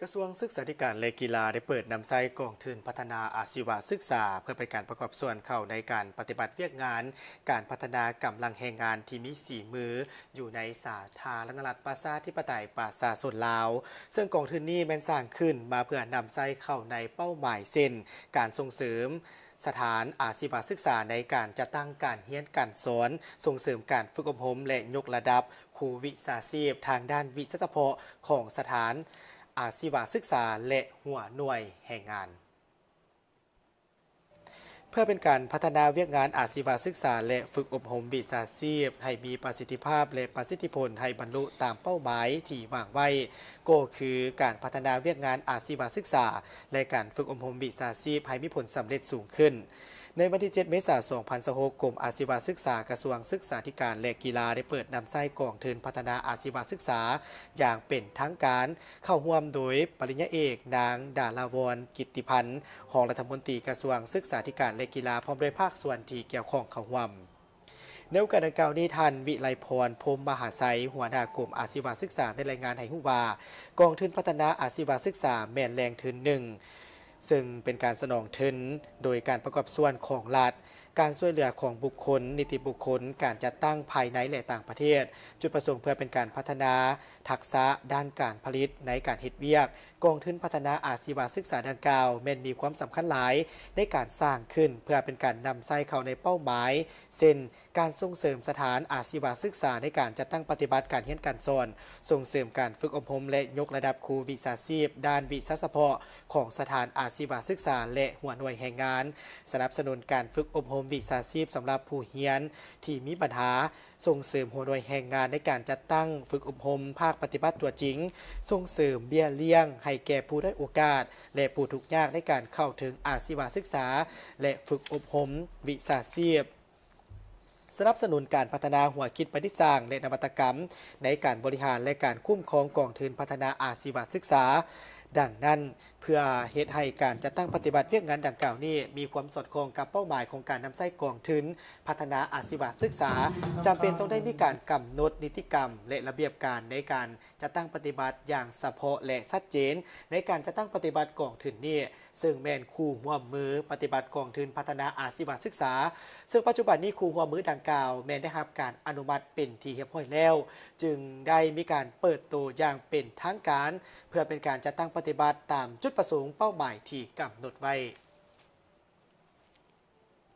กระทรวงศึกษาธิการและกีฬาได้เปิดนำใช้กองทุนพัฒนาอาชีวศึกษาเพื่อเป็นการประกอบส่วนเข้าในการปฏิบัติเวียกงานการพัฒนากำลังแรงงานที่มีสีมืออยู่ในสาธารณรัฐประชาธิปไตยประชาชนลาวซึ่งกองทุนนี้แม้นสร้างขึ้นมาเพื่อนำใช้เข้าในเป้าหมายเส้นการส่งเสริมสถานอาชีวศึกษาในการจัดตั้งการเรียนการสอนส่งเสริมการฝึกอบรมและยกระดับครูวิชาชีพทางด้านวิชาเฉพาะของสถานอาชีวศึกษาและหัวหน่วยแห่งงานเพื่อเป็นการพัฒนาเวียกงานอาชีวศึกษาและฝึกอบรมวิชาชีพให้มีประสิทธิภาพและประสิทธิผลให้บรรลุตามเป้าหมายที่วางไว้ก็คือการพัฒนาเวียกงานอาชีวศึกษาและการฝึกอบรมวิชาชีพให้มีผลสำเร็จสูงขึ้นในวันที่ 7 เมษายน 2026 กรมอาชีวศึกษากระทรวงศึกษาธิการและกีฬาได้เปิดนำใช้กองทุนพัฒนาอาชีวศึกษาอย่างเป็นทางการเข้าร่วมโดยปริญญาเอกนางดาราวรกิตติพันธ์รองรัฐมนตรีกระทรวงศึกษาธิการและกีฬาพร้อมด้วยภาคส่วนที่เกี่ยวข้องเข้าร่วมในโอกาสดังกล่าวนี้ท่านวิไลพรพรหมมหาไสยหัวหน้ากรมอาชีวศึกษาได้รายงานให้รู้ว่ากองทุนพัฒนาอาชีวศึกษาแม่นแรงทุนหนึ่งซึ่งเป็นการสนองทุนโดยการประกอบส่วนของรัฐการช่วยเหลือของบุคคลนิติบุคคลการจัดตั้งภายในและต่างประเทศจุดประสงค์เพื่อเป็นการพัฒนาทักษะด้านการผลิตในการเฮ็ดเวียกกองทุนพัฒนาอาชีวศึกษาดังกล่าวแม้นมีความสำคัญหลายในการสร้างขึ้นเพื่อเป็นการนำใช้เข้าในเป้าหมายเช่นการส่งเสริมสถานอาชีวศึกษาในการจัดตั้งปฏิบัติการเรียนการสอนส่งเสริมการฝึกอบรมและยกระดับครูวิชาชีพด้านวิชาเฉพาะของสถานอาชีวศึกษาและหัวหน่วยแห่งงานสนับสนุนการฝึกอบรมวิชาชีพสำหรับผู้เรียนที่มีปัญหาส่งเสริมหัวหน่วยแห่งงานในการจัดตั้งฝึกอบรมภาคปฏิบัติตัวจริงส่งเสริมเบี้ยเลี้ยงให้แก่ผู้ได้โอกาสและผู้ทุกข์ยากในการเข้าถึงอาชีวศึกษาและฝึกอบรมวิชาชีพสนับสนุนการพัฒนาหัวคิดประดิษฐ์สร้างและนวัตกรรมในการบริหารและการคุ้มครองกองทุนพัฒนาอาชีวศึกษาดังนั้นเพื่อเหตุให้การจัดตั้งปฏิบัติเวียกงานดังกล่าวนี้มีความสอดคล้องกับเป้าหมายของการนำใช้กองทุนพัฒนาอาชีวศึกษาจำเป็นต้องได้มีการกำหนดนิติกรรมและระเบียบการในการจัดตั้งปฏิบัติอย่างเฉพาะและชัดเจนในการจัดตั้งปฏิบัติกองทุนนี้ซึ่งแม่นคู่ร่วมมือปฏิบัติกองทุนพัฒนาอาชีวศึกษาซึ่งปัจจุบันนี้คู่ร่วมมือดังกล่าวแม้นได้รับการอนุมัติเป็นที่เรียบร้อยแล้วจึงได้มีการเปิดตัวอย่างเป็นทางการเพื่อเป็นการจัดตั้งปฏิบัติตามจุดประสงค์เป้าหมายที่กำหนดไว้